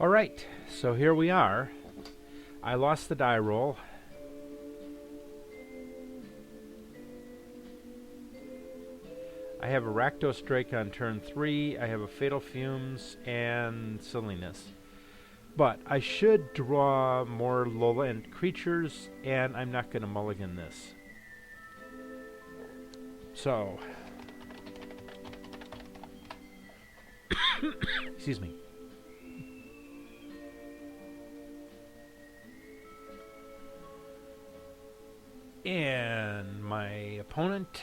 Alright, so here we are. I lost the die roll. I have a Rakdos Drake on turn 3. I have a Fatal Fumes and Silliness. But I should draw more low-end creatures, and I'm not going to mulligan this. So, excuse me. And my opponent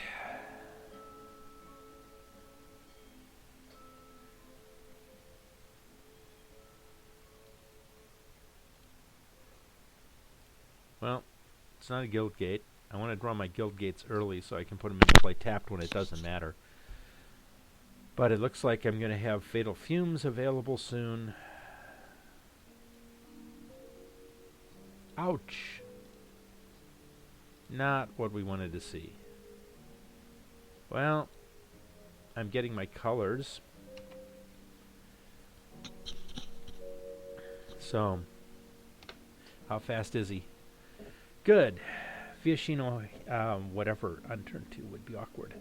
well, it's not a guild gate. I want to draw my guild gates early so I can put them into play tapped when it doesn't matter. But it looks like I'm going to have Fatal Fumes available soon. Ouch! Not what we wanted to see. Well, I'm getting my colors. So, how fast is he? Good. Fiashino, whatever, on turn 2 would be awkward.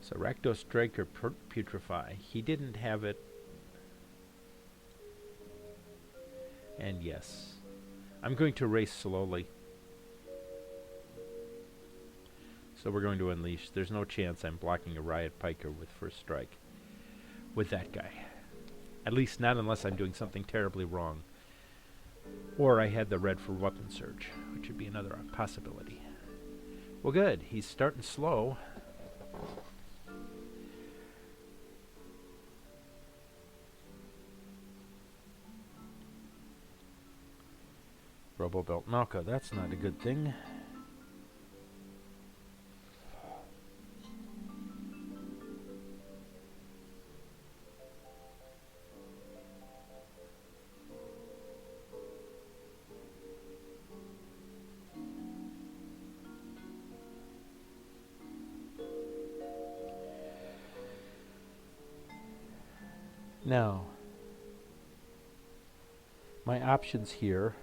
So Rakdos Drake or Putrefy. He didn't have it. And yes. I'm going to race slowly. So we're going to unleash. There's no chance I'm blocking a Riot Piker with first strike. With that guy. At least not unless I'm doing something terribly wrong. Or I had the red for Weapon Surge, which would be another possibility. Well good. He's starting slow. Robo-Belt Malka, that's not a good thing. Now, my options here.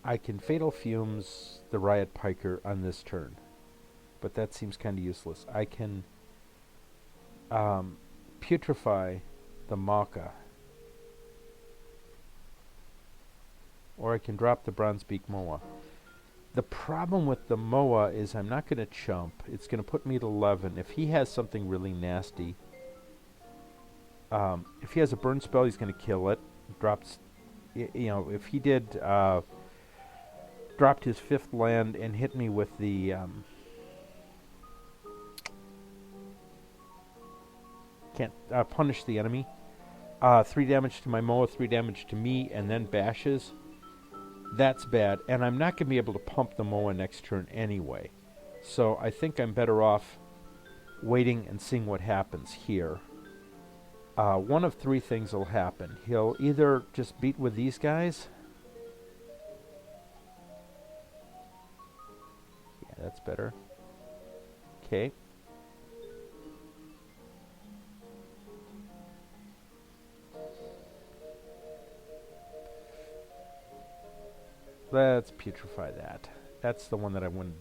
I can Fatal Fumes the Riot Piker on this turn, but that seems kind of useless. I can Putrefy the Malka, or I can drop the Bronzebeak Moa. The problem with the Moa is I'm not going to chump. It's going to put me at 11. If he has something really nasty, if he has a burn spell, he's going to kill it. Drops, you know, if he did dropped his 5th land and hit me with the can't punish the enemy. 3 damage to my Moa, 3 damage to me, and then bashes. That's bad, and I'm not going to be able to pump the Moa next turn anyway. So I think I'm better off waiting and seeing what happens here. One of 3 things will happen. He'll either just beat with these guys. Yeah, that's better. Okay. Let's putrefy that. That's the one that I wouldn't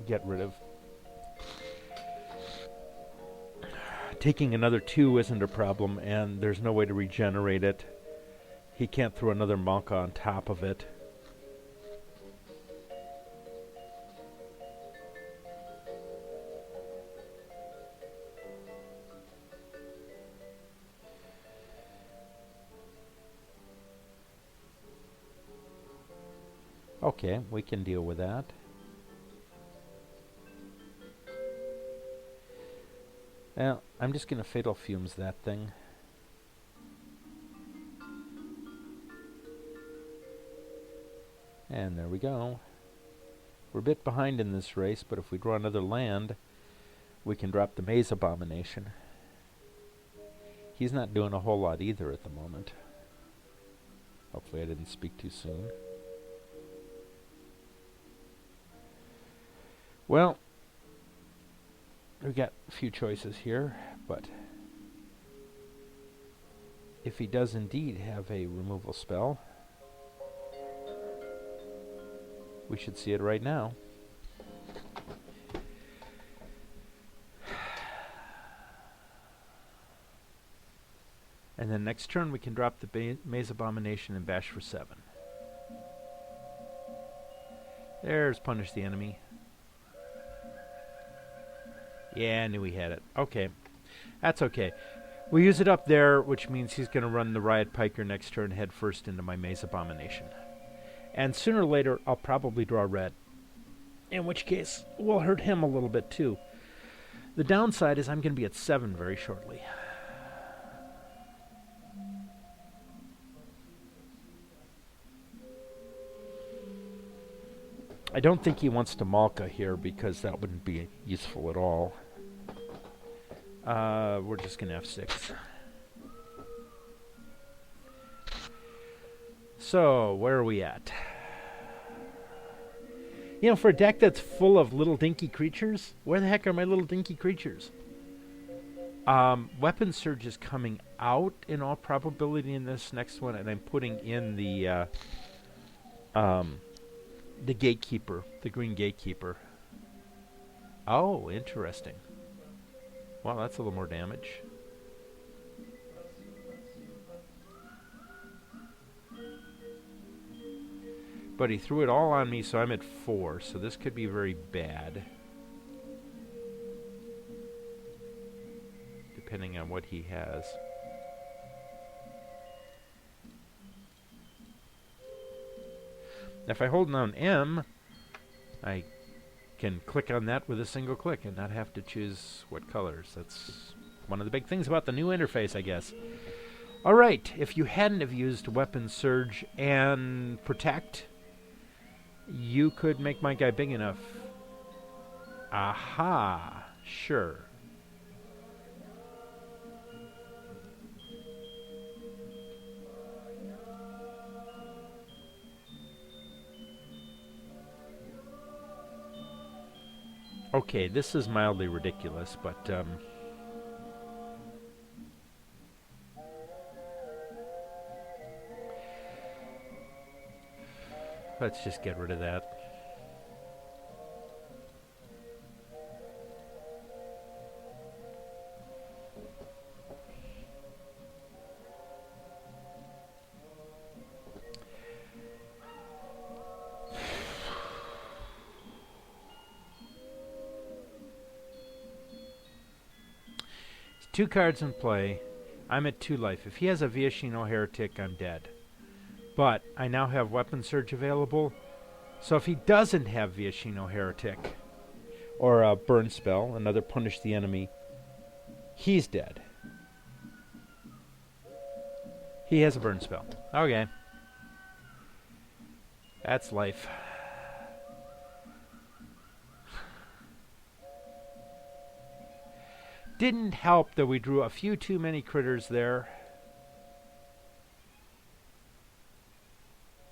get rid of. Taking another 2 isn't a problem, and there's no way to regenerate it. He can't throw another Malka on top of it. Okay, we can deal with that. Well, I'm just going to Fatal Fumes that thing. And there we go. We're a bit behind in this race, but if we draw another land, we can drop the Maze Abomination. He's not doing a whole lot either at the moment. Hopefully I didn't speak too soon. Well, we've got a few choices here, but if he does indeed have a removal spell, we should see it right now. And then next turn we can drop the Maze Abomination and bash for 7. There's Punish the Enemy. Yeah, I knew he had it. Okay. That's okay. We use it up there, which means he's going to run the Riot Piker next turn head first into my Maze Abomination. And sooner or later, I'll probably draw red. In which case, we'll hurt him a little bit too. The downside is I'm going to be at 7 very shortly. I don't think he wants to Malka here because that wouldn't be useful at all. We're just going to F6. So, where are we at? You know, for a deck that's full of little dinky creatures, where the heck are my little dinky creatures? Weapon Surge is coming out in all probability in this next one, and I'm putting in the Gatekeeper, the green Gatekeeper. Oh, interesting. Well, that's a little more damage. But he threw it all on me, so I'm at 4, so this could be very bad. Depending on what he has. If I hold down M, I can click on that with a single click and not have to choose what colors. That's one of the big things about the new interface, I guess. Alright, if you hadn't have used Weapon Surge and Protect, you could make my guy big enough. Aha, sure. Okay, this is mildly ridiculous, but let's just get rid of that. Two cards in play. I'm at 2 life. If he has a Viashino Heretic, I'm dead. But I now have Weapon Surge available. So if he doesn't have Viashino Heretic, or a Burn Spell, another Punish the Enemy, he's dead. He has a Burn Spell. Okay. That's life. Didn't help that we drew a few too many critters there.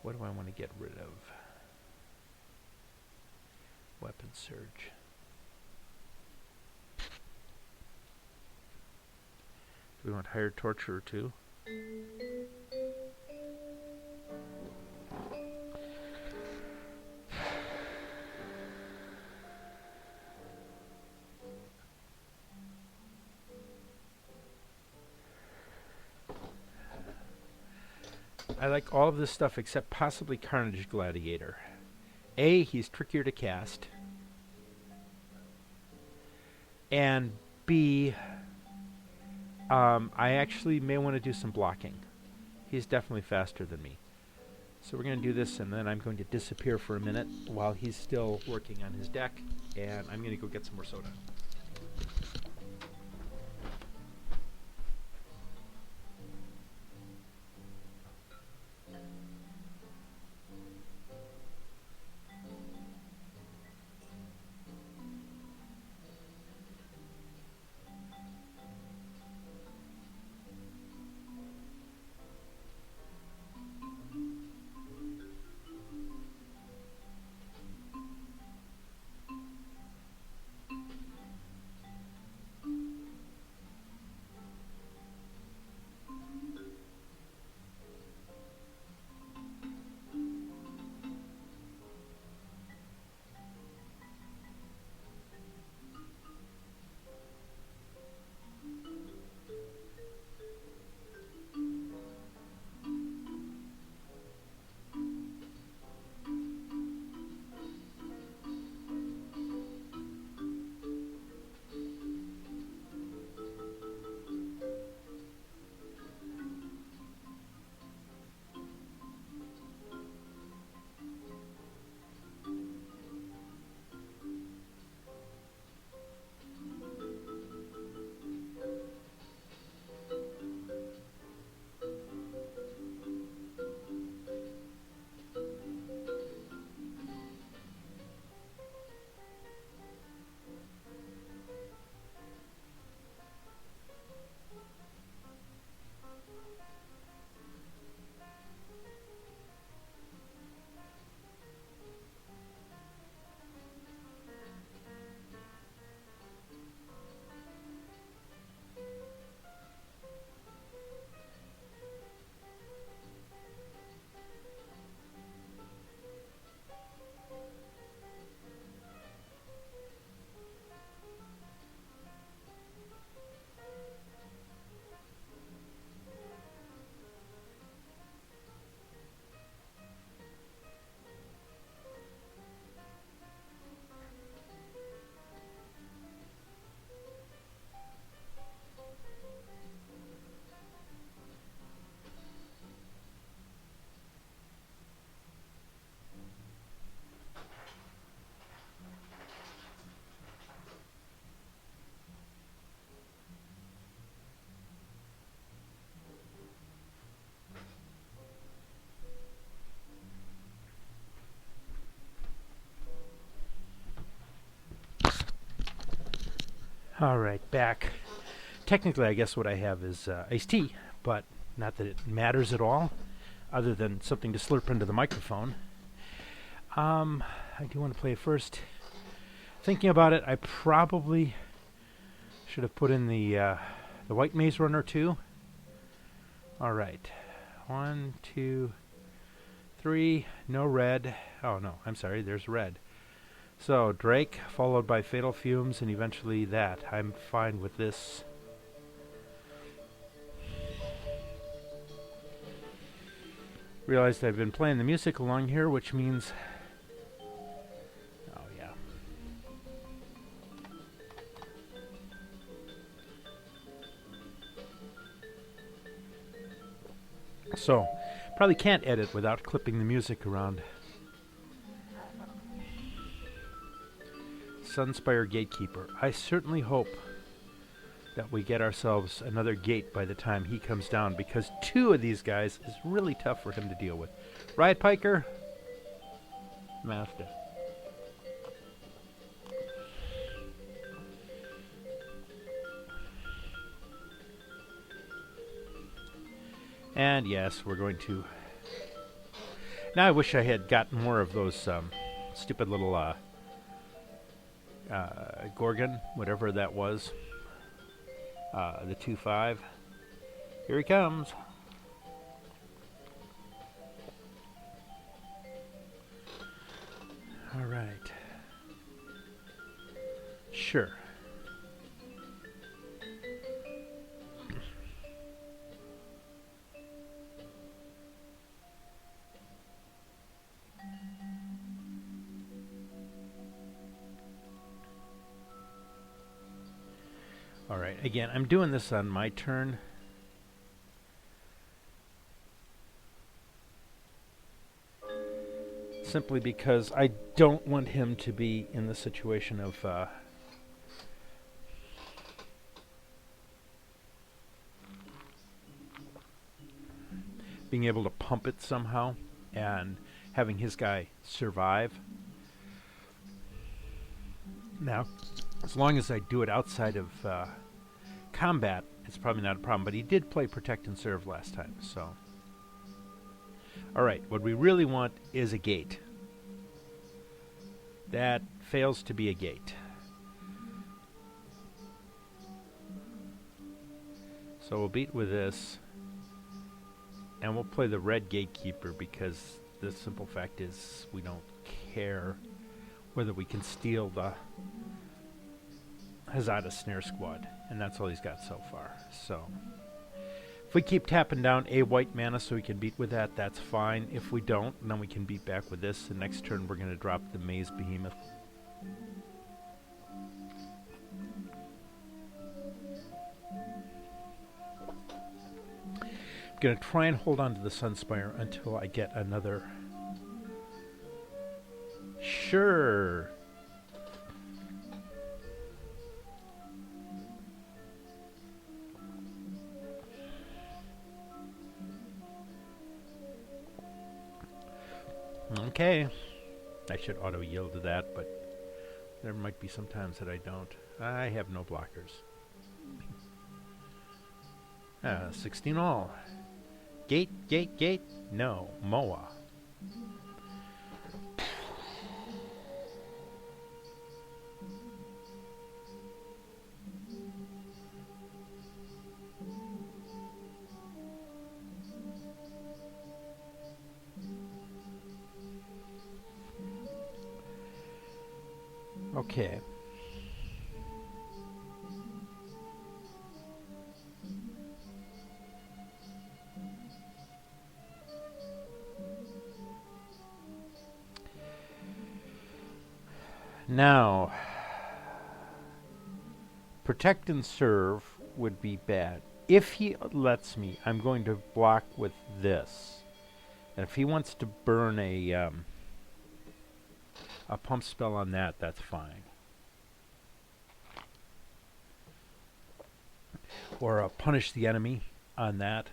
What do I want to get rid of? Weapon Surge. Do we want Higher Torturer too? I like all of this stuff except possibly Carnage Gladiator. A, he's trickier to cast. And B, I actually may want to do some blocking. He's definitely faster than me. So we're going to do this, and then I'm going to disappear for a minute while he's still working on his deck, and I'm going to go get some more soda. All right, back. Technically, I guess what I have is iced tea, but not that it matters at all, other than something to slurp into the microphone. I do want to play it first. Thinking about it, I probably should have put in the White Maze Runner too. All right, 1, 2, 3. No red. Oh no, I'm sorry. There's red. So Drake, followed by Fatal Fumes, and eventually that. I'm fine with this. Realized I've been playing the music along here, which means... Oh, yeah. So, probably can't edit without clipping the music around. Sunspire Gatekeeper. I certainly hope that we get ourselves another gate by the time he comes down, because 2 of these guys is really tough for him to deal with. Riot Piker, Master. And yes, we're going to... Now I wish I had gotten more of those stupid little Gorgon, whatever that was. The 2-5. Here he comes. All right. Sure. All right, again, I'm doing this on my turn. Simply because I don't want him to be in the situation of being able to pump it somehow and having his guy survive. Now, as long as I do it outside of combat, it's probably not a problem. But he did play Protect and Serve last time, so... Alright, what we really want is a gate. That fails to be a gate. So we'll beat with this. And we'll play the red gatekeeper, because the simple fact is we don't care whether we can steal the Hazada Snare Squad, and that's all he's got so far. So if we keep tapping down a white mana so we can beat with that, that's fine. If we don't, then we can beat back with this. The next turn we're going to drop the Maze Behemoth. I'm going to try and hold on to the Sunspire until I get another... Sure. Okay. I should auto-yield to that, but there might be some times that I don't. I have no blockers. 16 all. Gate, gate, gate. No. Moa. Okay. Now, Protect and Serve would be bad. If he lets me, I'm going to block with this. And if he wants to burn a pump spell on that, that's fine. Or punish the enemy on that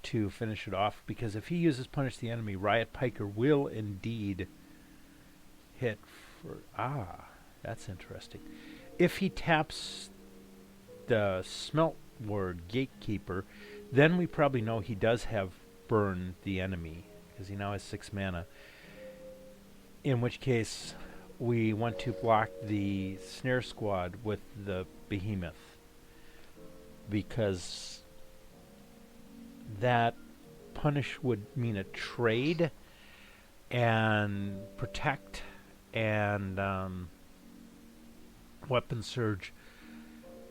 to finish it off. Because if he uses Punish the Enemy, Riot Piker will indeed hit for... Ah, that's interesting. If he taps the Smelt Ward Gatekeeper, then we probably know he does have burn the enemy, because he now has 6 mana. In which case, we want to block the Snare Squad with the Behemoth, because that punish would mean a trade and protect and weapon surge.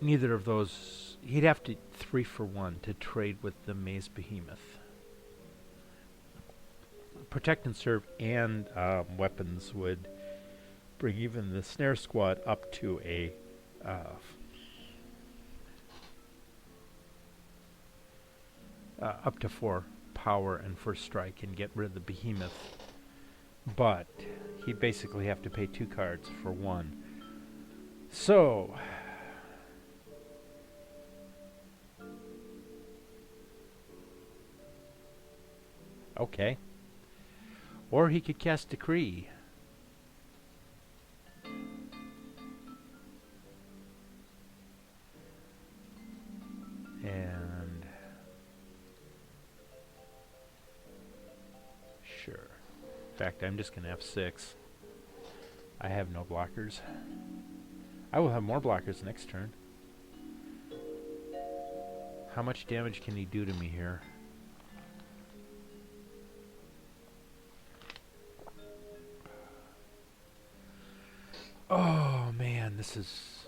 Neither of those, he'd have to 3 for 1 to trade with the Maze Behemoth. Protect and serve and weapons would bring even the Snare Squad up to a up to 4 power and first strike and get rid of the Behemoth. But he'd basically have to pay 2 cards for 1. So okay. Or he could cast Decree. And sure. In fact, I'm just going to F6. I have no blockers. I will have more blockers next turn. How much damage can he do to me here? Oh man, this is...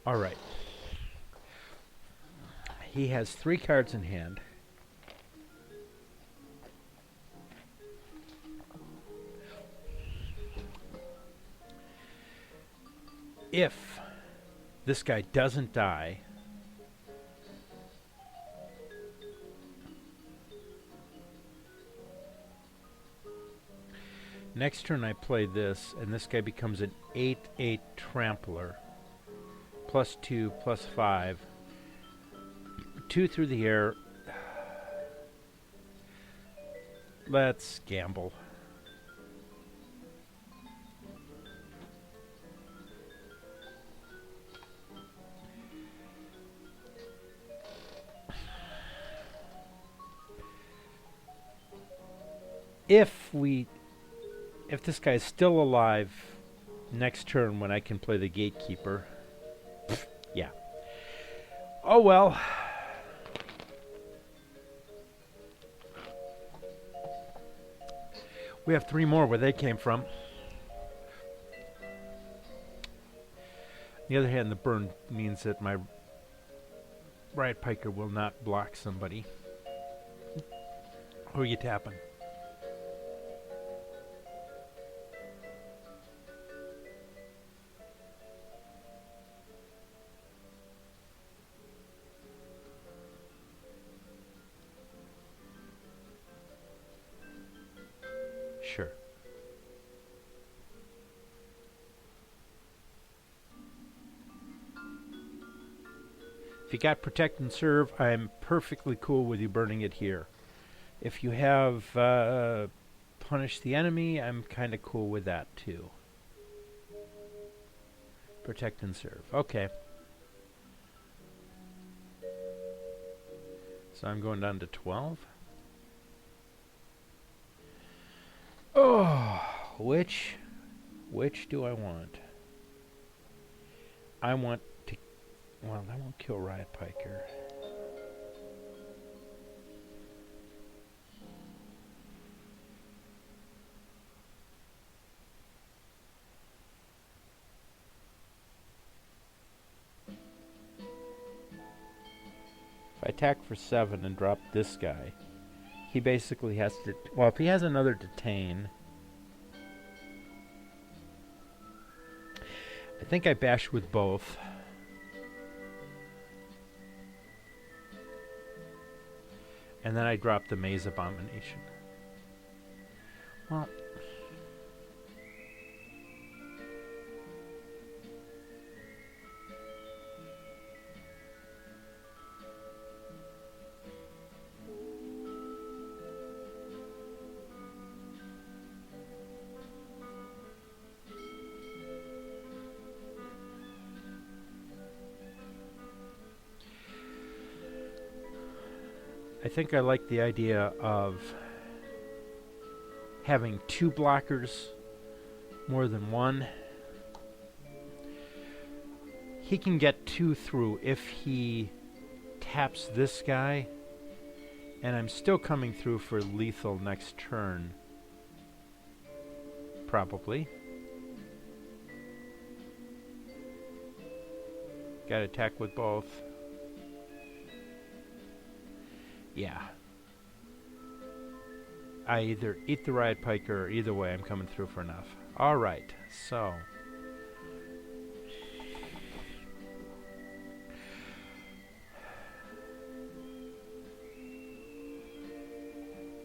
Alright. He has 3 cards in hand. If this guy doesn't die, next turn I play this, and this guy becomes an 8/8 Trampler. +2, +5. 2 through the air. Let's gamble. If this guy is still alive next turn when I can play the Gatekeeper, yeah. Oh well. We have 3 more where they came from. On the other hand, the burn means that my Riot Piker will not block somebody. Who are you tapping? Sure. If you got Protect and Serve, I'm perfectly cool with you burning it here. If you have Punish the Enemy, I'm kind of cool with that too. Protect and Serve. Okay. So I'm going down to 12. Oh, which do I want? I want to, well, that won't kill Riot Piker. If I attack for 7 and drop this guy, he basically has to... Well, if he has another Detain... I think I bash with both. And then I drop the Maze Abomination. Well... I think I like the idea of having 2 blockers more than 1. He can get 2 through if he taps this guy, and I'm still coming through for lethal next turn. Probably. Gotta attack with both. Yeah. I either eat the riot pike or either way I'm coming through for enough. Alright, so.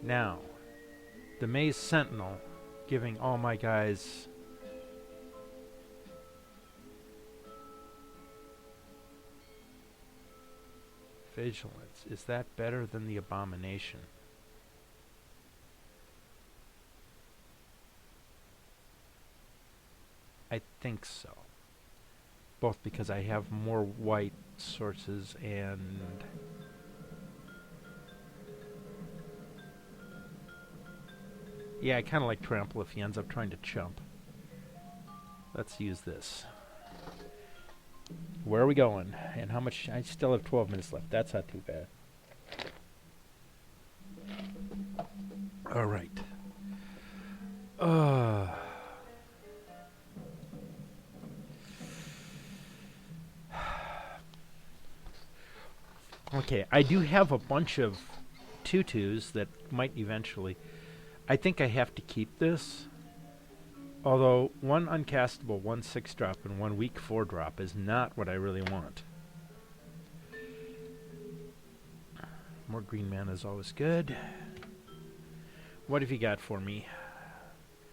Now, the Maze Sentinel giving all my guys vigilance. Is that better than the Abomination? I think so. Both because I have more white sources and yeah, I kind of like Trample if he ends up trying to chump. Let's use this. Where are we going? And how much? I still have 12 minutes left. That's not too bad. All right. Okay, I do have a bunch of tutus that might eventually. I think I have to keep this. Although 1 uncastable, 1 6-drop, and 1 weak 4-drop is not what I really want. More green mana is always good. What have you got for me?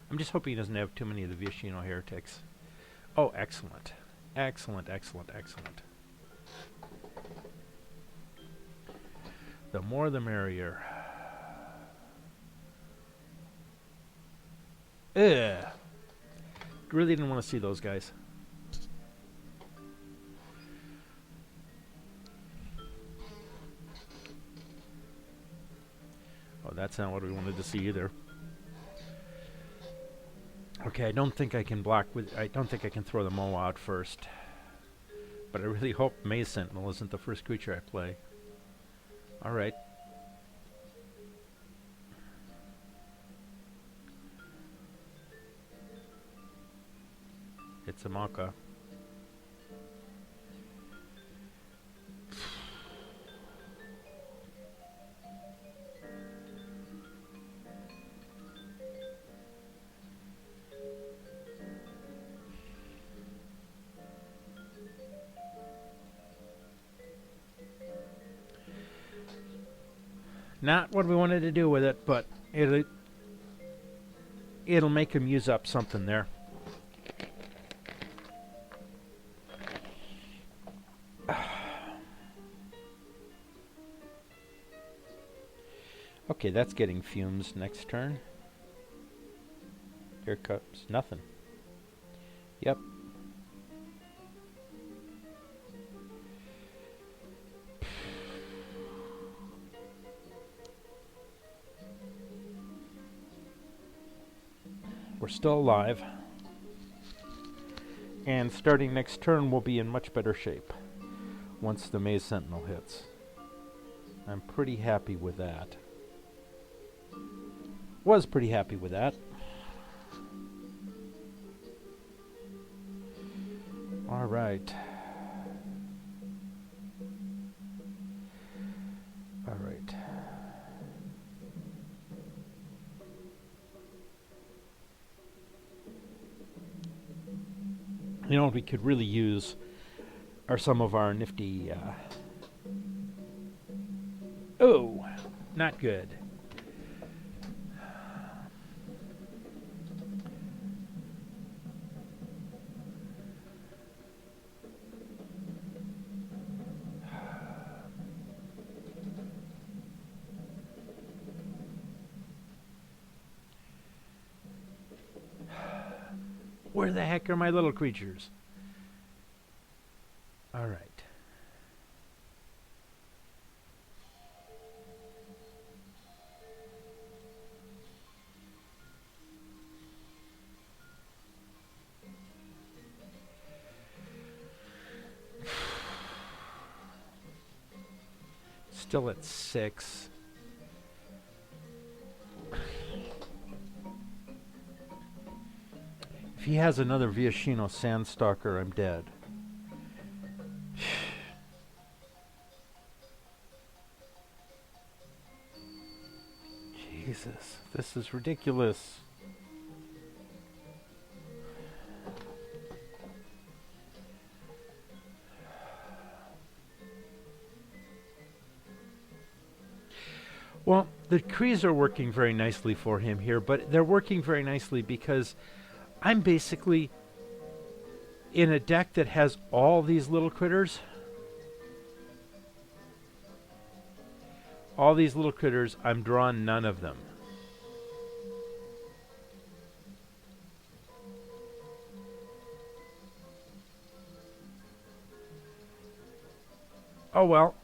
I'm just hoping he doesn't have too many of the Vishino heretics. Oh, excellent. Excellent, excellent, excellent. The more the merrier. Ugh. Really didn't want to see those guys. Oh, that's not what we wanted to see either. Okay, I don't think I can block with. I don't think I can throw the Mo out first. But I really hope Maze Sentinel isn't the first creature I play. Alright. It's a Maka. Not what we wanted to do with it, but it'll make him use up something there. Okay, that's getting fumes next turn. Here comes nothing. Yep. We're still alive. And starting next turn, we'll be in much better shape once the Maze Sentinel hits. I'm pretty happy with that. Was pretty happy with that. All right. All right. You know what we could really use are some of our nifty... oh, not good. Where the heck are my little creatures? All right. Still at 6. If he has another Viashino Sandstalker, I'm dead. Jesus, this is ridiculous. Well, the Krees are working very nicely for him here, but they're working very nicely because I'm basically in a deck that has all these little critters. All these little critters, I'm drawing none of them. Oh well.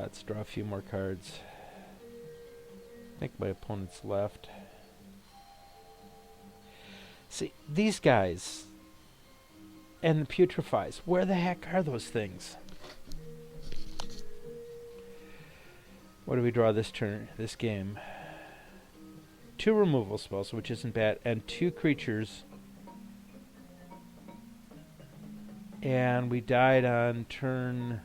Let's draw a few more cards. I think my opponent's left. See, these guys and the Putrefies, where the heck are those things? What do we draw this turn, this game? 2 removal spells, which isn't bad, and 2 creatures. And we died on turn...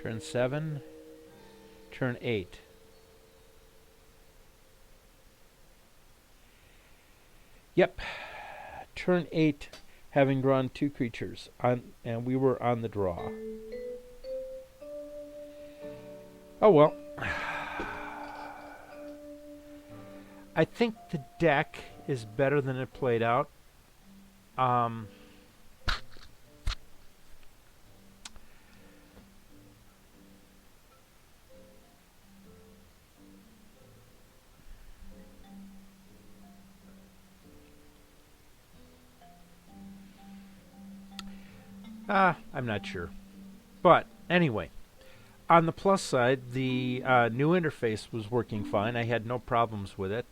Turn 7, turn 8. Yep, turn 8, having drawn 2 creatures, and we were on the draw. Oh well. I think the deck is better than it played out. I'm not sure. But anyway, on the plus side, the new interface was working fine. I had no problems with it.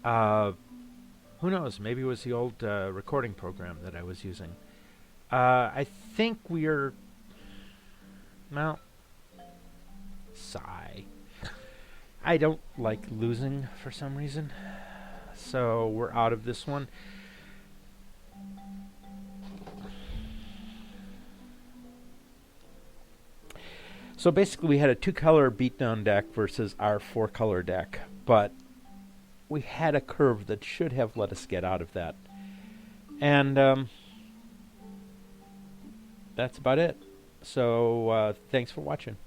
Who knows? Maybe it was the old recording program that I was using. I think we're... Well, sigh. I don't like losing for some reason. So we're out of this one. So basically we had a 2-color beatdown deck versus our 4-color deck, but we had a curve that should have let us get out of that. And that's about it. So thanks for watching.